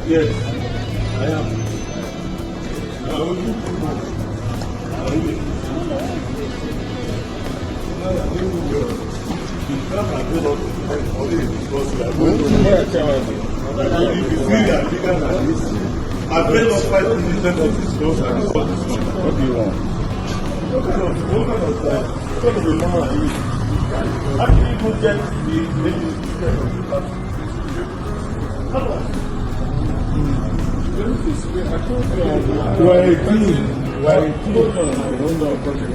Yes, I am. I paid off 5% of this loan and what do you want? What kind of a normal are you? How do you even get the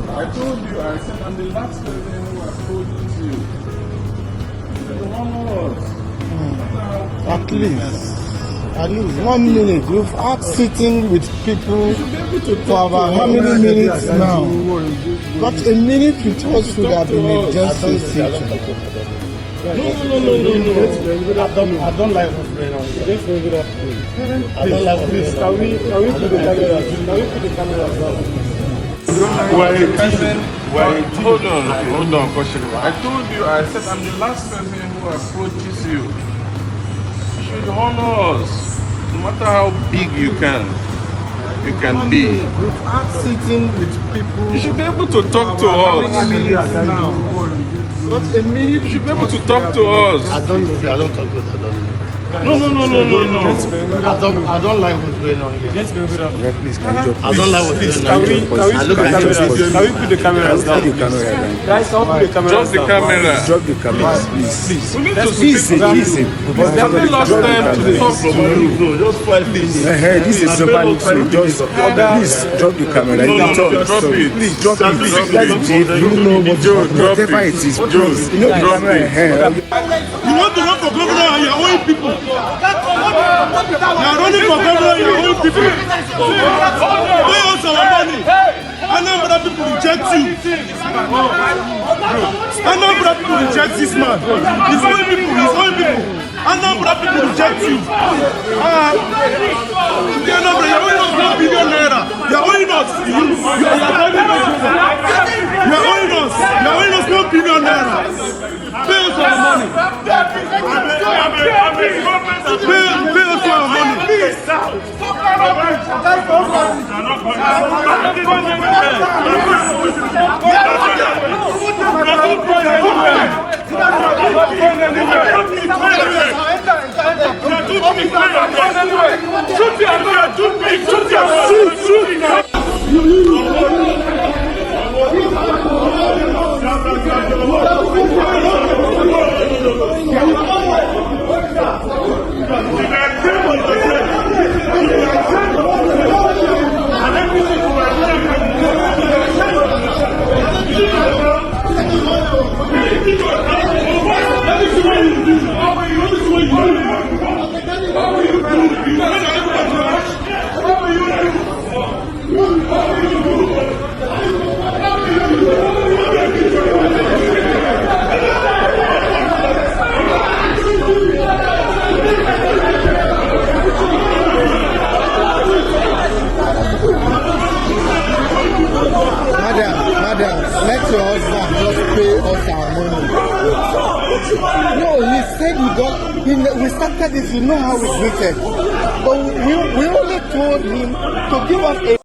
I told you, I said I'm the last person who has told it to you. The one was. At least 1 minute. You've had sitting with people for about how many minutes now? But a minute with us should have been a just sitting. No. I don't like what's going on. Just move it up. I don't like what's going on. Can we put the camera? Can we put the camera down? Hold on, Koshiko. I told you, I said I'm the last person who approaches you. You should honor us. No matter how big you can be. We've had sitting with people. You should be able to talk to us. But a minute. You should be able to talk to us. I don't talk with her. No. I don't like what's going on here. Let's move it up. Please, can you I don't like what's going on here. Can we put the cameras down? Guys, don't put the cameras Drop the camera. drop the camera, please? We need to speak. Listen. Have we lost time to talk to you? No, just quietly. This is somebody just please drop the camera. Drop it. Please drop it. Drop it. You know whatever it is. You know the camera. You want to run for governor and your own people. You are running for governor and your own people. Pay us our money. Anambra people reject you. Anambra people reject this man. His own people. Anambra people reject you. Anambra, you are owing us 1 billion naira. You are owing us. You are owing us 1 billion naira. Pay us our money. Pay us our money. Madam, let your husband just pay us our money. No, he said we started this, you know how we greeted. But we only told him to give us a